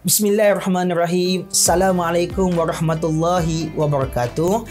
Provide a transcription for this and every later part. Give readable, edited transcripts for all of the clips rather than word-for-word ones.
Bismillahirrahmanirrahim. Assalamualaikum warahmatullahi wabarakatuh.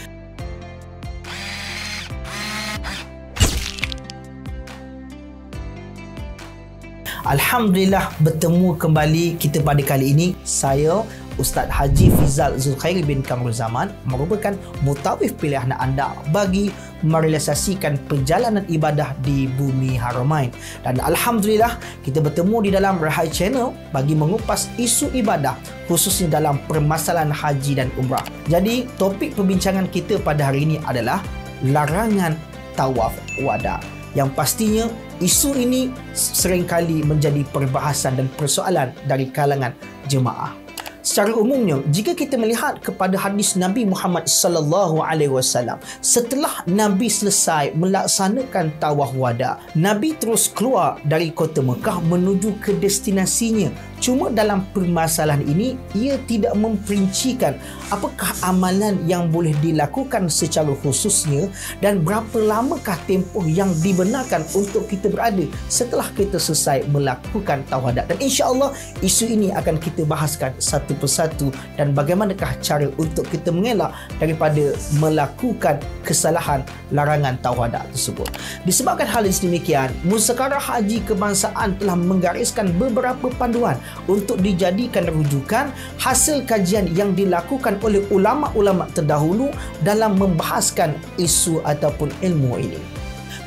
Alhamdulillah, bertemu kembali kita pada kali ini. Saya Ustaz Haji Fizal Zulkhairi bin Kamrul Zaman merupakan mutawif pilihan anda bagi merealisasikan perjalanan ibadah di bumi Haramain. Dan Alhamdulillah, kita bertemu di dalam Rahai Channel bagi mengupas isu ibadah khususnya dalam permasalahan haji dan umrah. Jadi, topik perbincangan kita pada hari ini adalah larangan tawaf wada. Yang pastinya isu ini seringkali menjadi perbahasan dan persoalan dari kalangan jemaah. Secara umumnya, jika kita melihat kepada hadis Nabi Muhammad sallallahu alaihi wasallam, setelah Nabi selesai melaksanakan tawaf wada, Nabi terus keluar dari kota Mekah menuju ke destinasinya. Cuma dalam permasalahan ini, ia tidak memperincikan apakah amalan yang boleh dilakukan secara khususnya dan berapa lamakah tempoh yang dibenarkan untuk kita berada setelah kita selesai melakukan tawaf wada. Dan insya-Allah isu ini akan kita bahaskan satu persatu dan bagaimanakah cara untuk kita mengelak daripada melakukan kesalahan larangan tawaf wada tersebut. Disebabkan hal ini demikian, Muzakarah Haji Kebangsaan telah menggariskan beberapa panduan untuk dijadikan rujukan hasil kajian yang dilakukan oleh ulama-ulama terdahulu dalam membahaskan isu ataupun ilmu ini.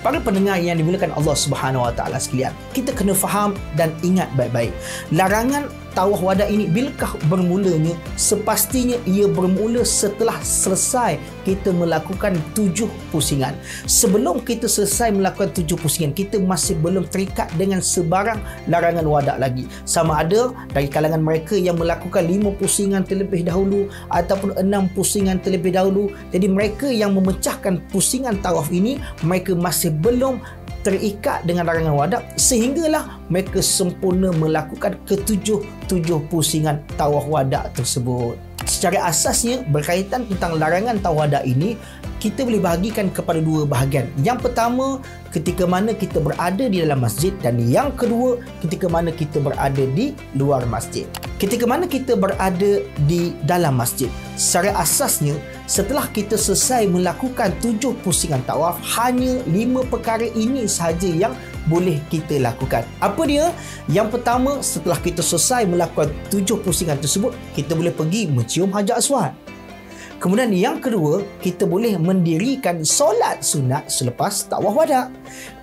Para pendengar yang dimuliakan Allah Subhanahu Wa Taala sekalian, kita kena faham dan ingat baik-baik. Larangan tawaf wada ini bilakah bermulanya? Sepastinya ia bermula setelah selesai kita melakukan 7 pusingan. Sebelum kita selesai melakukan 7 pusingan, kita masih belum terikat dengan sebarang larangan wada lagi. Sama ada dari kalangan mereka yang melakukan 5 pusingan terlebih dahulu ataupun 6 pusingan terlebih dahulu. Jadi mereka yang memecahkan pusingan tawaf ini, mereka masih belum terikat dengan larangan wada sehinggalah mereka sempurna melakukan ke-7 pusingan tawaf wada tersebut. Secara asasnya berkaitan tentang larangan tawaf wada ini, kita boleh bahagikan kepada 2 bahagian. Yang pertama, ketika mana kita berada di dalam masjid, dan yang kedua, ketika mana kita berada di luar masjid. Ketika mana kita berada di dalam masjid, secara asasnya setelah kita selesai melakukan 7 pusingan tawaf, hanya 5 perkara ini sahaja yang boleh kita lakukan. Apa dia? Yang pertama, setelah kita selesai melakukan 7 pusingan tersebut, kita boleh pergi mencium Hajar Aswad. Kemudian yang kedua, kita boleh mendirikan solat sunat selepas tawaf wada.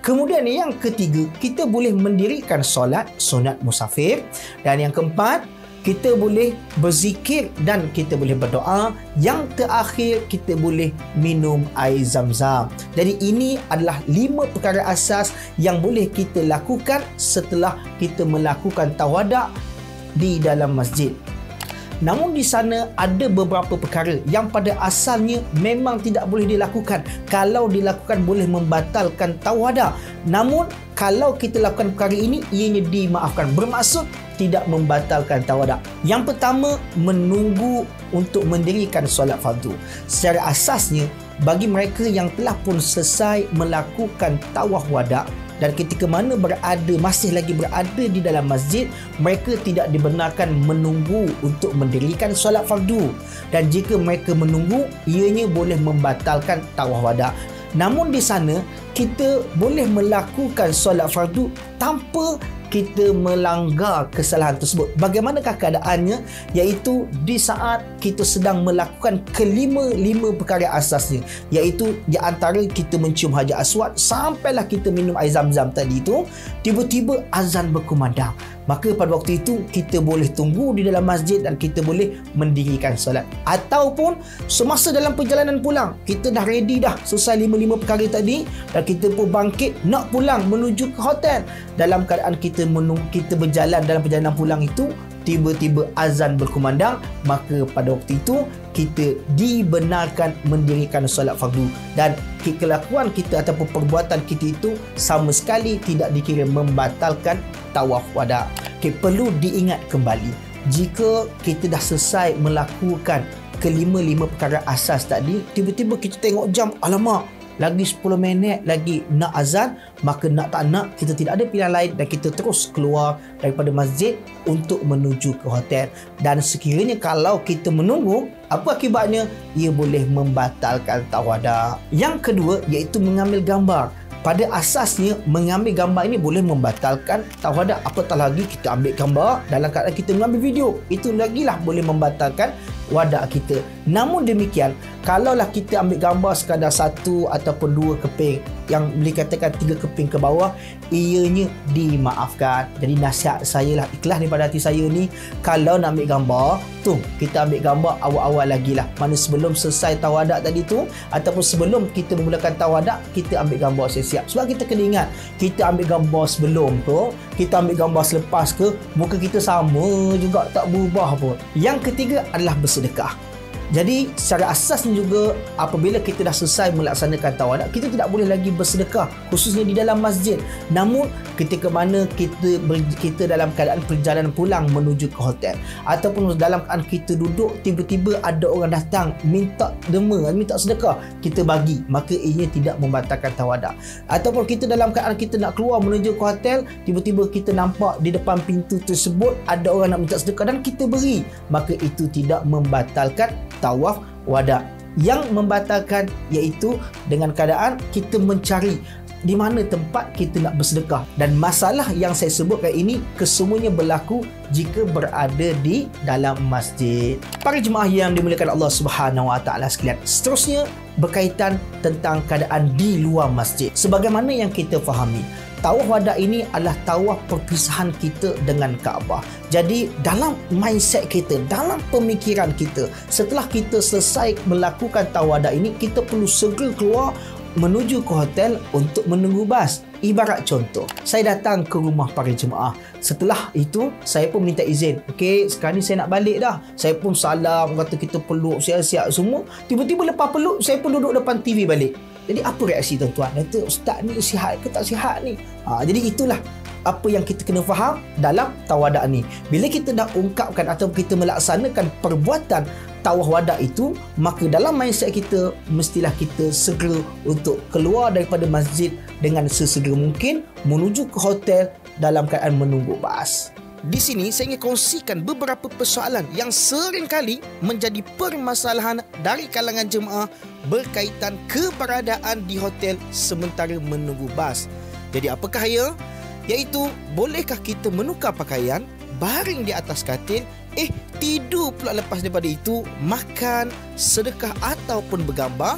Kemudian yang ketiga, kita boleh mendirikan solat sunat musafir. Dan yang keempat, kita boleh berzikir dan kita boleh berdoa. Yang terakhir, kita boleh minum air zam-zam. Jadi ini adalah 5 perkara asas yang boleh kita lakukan setelah kita melakukan tawaf wada di dalam masjid. Namun di sana ada beberapa perkara yang pada asalnya memang tidak boleh dilakukan. Kalau dilakukan boleh membatalkan tawaf wada. Namun kalau kita lakukan perkara ini, ianya dimaafkan. Bermaksud tidak membatalkan tawaf wada. Yang pertama, menunggu untuk mendirikan solat fardu. Secara asasnya, bagi mereka yang telah pun selesai melakukan tawaf wada dan ketika mana masih lagi berada di dalam masjid, mereka tidak dibenarkan menunggu untuk mendirikan solat fardu. Dan jika mereka menunggu, ianya boleh membatalkan tawaf wada. Namun di sana, kita boleh melakukan solat fardu tanpa kita melanggar kesalahan tersebut. Bagaimanakah keadaannya? Iaitu di saat kita sedang melakukan kelima-lima perkara asasnya, iaitu di antara kita mencium Hajar Aswad sampailah kita minum air zam-zam tadi itu, tiba-tiba azan berkumandang. Maka pada waktu itu kita boleh tunggu di dalam masjid dan kita boleh mendirikan solat. Ataupun semasa dalam perjalanan pulang, kita dah ready dah, selesai 5 perkara tadi dan kita pun bangkit nak pulang menuju ke hotel. Dalam keadaan kita berjalan dalam perjalanan pulang itu, tiba-tiba azan berkumandang, maka pada waktu itu kita dibenarkan mendirikan solat fardu dan kelakuan kita ataupun perbuatan kita itu sama sekali tidak dikira membatalkan tawaf wada. Perlu diingat kembali, jika kita dah selesai melakukan kelima-lima perkara asas tadi, tiba-tiba kita tengok jam, alamak, lagi 10 minit lagi nak azan, maka nak tak nak kita tidak ada pilihan lain dan kita terus keluar daripada masjid untuk menuju ke hotel. Dan sekiranya kalau kita menunggu, apa akibatnya? Ia boleh membatalkan tawadak. Yang kedua iaitu mengambil gambar. Pada asasnya mengambil gambar ini boleh membatalkan tawadak. Apatah lagi kita ambil gambar dalam keadaan kita mengambil video, itu lagilah boleh membatalkan wadak kita. Namun demikian, kalaulah kita ambil gambar sekadar 1 ataupun 2 keping, yang boleh katakan 3 keping ke bawah, ianya dimaafkan. Jadi nasihat saya lah, ikhlas daripada hati saya ni, kalau nak ambil gambar tu, kita ambil gambar awal-awal lagi lah, mana sebelum selesai tawadak tadi tu, ataupun sebelum kita memulakan tawadak, kita ambil gambar siap-siap. Sebab kita kena ingat, kita ambil gambar sebelum tu, kita ambil gambar selepas ke, muka kita sama juga, tak berubah pun. Yang ketiga adalah bersedekah. Jadi secara asasnya juga, apabila kita dah selesai melaksanakan tawadak, kita tidak boleh lagi bersedekah, khususnya di dalam masjid. Namun ketika mana kita dalam keadaan perjalanan pulang menuju ke hotel, ataupun dalam keadaan kita duduk, tiba-tiba ada orang datang minta derma, minta sedekah, kita bagi, maka ianya tidak membatalkan tawadak. Ataupun kita dalam keadaan kita nak keluar menuju ke hotel, tiba-tiba kita nampak di depan pintu tersebut ada orang nak minta sedekah dan kita beri, maka itu tidak membatalkan tawaf wadak. Yang membatalkan iaitu dengan keadaan kita mencari di mana tempat kita nak bersedekah. Dan masalah yang saya sebutkan ini kesemuanya berlaku jika berada di dalam masjid. Para jemaah yang dimuliakan Allah Subhanahu Wa Taala sekalian, seterusnya berkaitan tentang keadaan di luar masjid. Sebagaimana yang kita fahami, tawaf wadak ini adalah tawaf perpisahan kita dengan Kaabah. Jadi dalam mindset kita, dalam pemikiran kita, setelah kita selesai melakukan tawaf wadak ini, kita perlu segera keluar menuju ke hotel untuk menunggu bas. Ibarat contoh, saya datang ke rumah para jemaah. Setelah itu, saya pun minta izin. Okey, sekarang ni saya nak balik dah. Saya pun salam, kata kita peluk, siap-siap semua. Tiba-tiba lepas peluk, saya pun duduk depan TV balik. Jadi apa reaksi tuan-tuan? Kata, ustaz ni sihat ke tak sihat ni? Jadi itulah apa yang kita kena faham dalam tawadak ni. Bila kita dah ungkapkan atau kita melaksanakan perbuatan tawaf wadak itu, maka dalam mindset kita mestilah kita segera untuk keluar daripada masjid dengan sesegera mungkin menuju ke hotel dalam keadaan menunggu bas. Di sini saya ingin kongsikan beberapa persoalan yang sering kali menjadi permasalahan dari kalangan jemaah berkaitan keberadaan di hotel sementara menunggu bas. Jadi apakah ia? Iaitu, bolehkah kita menukar pakaian, baring di atas katil, tidur pula lepas daripada itu, makan, sedekah ataupun bergambar?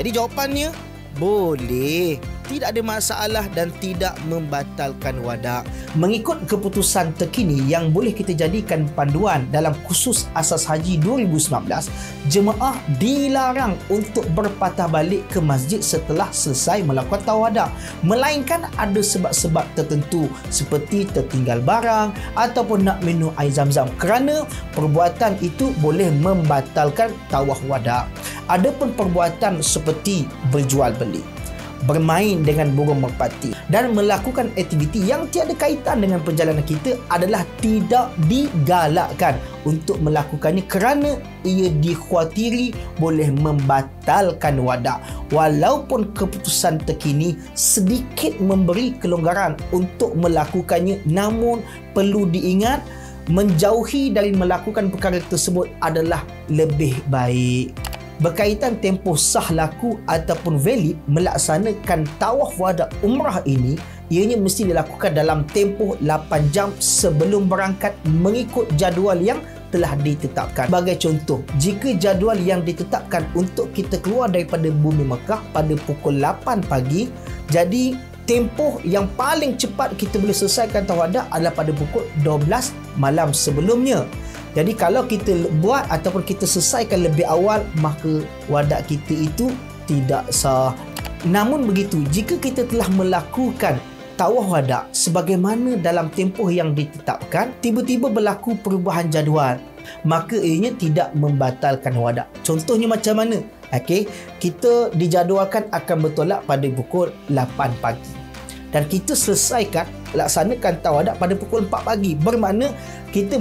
Jadi jawapannya, boleh. Tidak ada masalah dan tidak membatalkan wadak. Mengikut keputusan terkini yang boleh kita jadikan panduan dalam Kursus Asas Haji 2019, jemaah dilarang untuk berpatah balik ke masjid setelah selesai melakukan tawadak, melainkan ada sebab-sebab tertentu seperti tertinggal barang ataupun nak minum air zam-zam, kerana perbuatan itu boleh membatalkan tawaf wadak. Adapun perbuatan seperti berjual beli, bermain dengan burung merpati dan melakukan aktiviti yang tiada kaitan dengan perjalanan kita adalah tidak digalakkan untuk melakukannya, kerana ia dikhawatiri boleh membatalkan wadak. Walaupun keputusan terkini sedikit memberi kelonggaran untuk melakukannya, namun perlu diingat menjauhi dari melakukan perkara tersebut adalah lebih baik. Berkaitan tempoh sah laku ataupun valid melaksanakan tawaf wadak umrah ini, ianya mesti dilakukan dalam tempoh 8 jam sebelum berangkat mengikut jadual yang telah ditetapkan. Sebagai contoh, jika jadual yang ditetapkan untuk kita keluar daripada bumi Mekah pada pukul 8 pagi, jadi tempoh yang paling cepat kita boleh selesaikan tawaf wadak adalah pada pukul 12 malam sebelumnya. Jadi kalau kita buat ataupun kita selesaikan lebih awal, maka wadak kita itu tidak sah. Namun begitu, jika kita telah melakukan tawaf wadak sebagaimana dalam tempoh yang ditetapkan, tiba-tiba berlaku perubahan jadual, maka ianya tidak membatalkan wadak. Contohnya macam mana? Okey, kita dijadualkan akan bertolak pada pukul 8 pagi. dan kita selesaikan laksanakan tawaduk pada pukul 4 pagi. Bermakna kita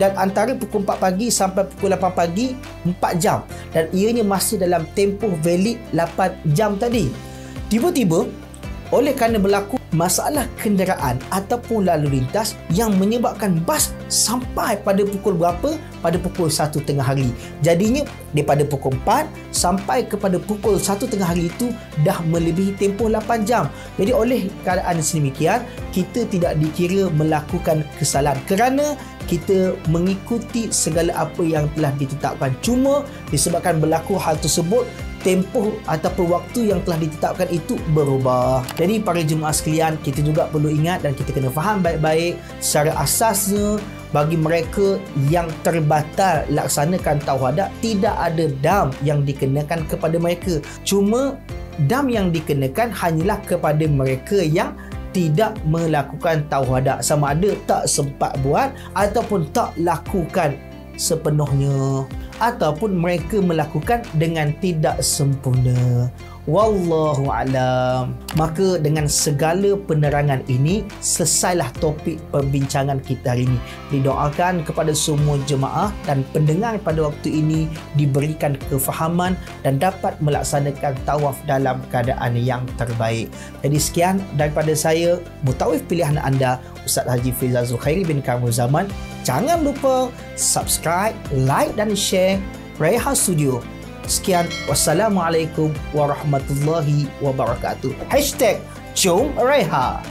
dan antara pukul 4 pagi sampai pukul 8 pagi 4 jam, dan ianya masih dalam tempoh valid 8 jam tadi. Tiba-tiba oleh kerana berlaku masalah kenderaan ataupun lalu lintas yang menyebabkan bas sampai pada pukul berapa? Pada pukul 1 tengah hari. Jadinya daripada pukul 4 sampai kepada pukul 1 tengah hari itu dah melebihi tempoh 8 jam. Jadi oleh keadaan sedemikian, kita tidak dikira melakukan kesalahan kerana kita mengikuti segala apa yang telah ditetapkan. Cuma disebabkan berlaku hal tersebut, tempoh ataupun waktu yang telah ditetapkan itu berubah. Jadi para jemaah sekalian, kita juga perlu ingat dan kita kena faham baik-baik secara asasnya bagi mereka yang terbatal laksanakan tawaduk, tidak ada dam yang dikenakan kepada mereka. Cuma dam yang dikenakan hanyalah kepada mereka yang tidak melakukan tawaduk, sama ada tak sempat buat ataupun tak lakukan sepenuhnya, ataupun mereka melakukan dengan tidak sempurna. Wallahu alam. Maka dengan segala penerangan ini, selesailah topik perbincangan kita hari ini. Didoakan kepada semua jemaah dan pendengar pada waktu ini diberikan kefahaman dan dapat melaksanakan tawaf dalam keadaan yang terbaik. Jadi sekian daripada saya, mutawif pilihan anda, Ustaz Haji Fizal Zulkhairi bin Kamrul Zaman. Jangan lupa subscribe, like dan share Reha Studio. Sekian, wassalamualaikum warahmatullahi wabarakatuh. #Jom Reha.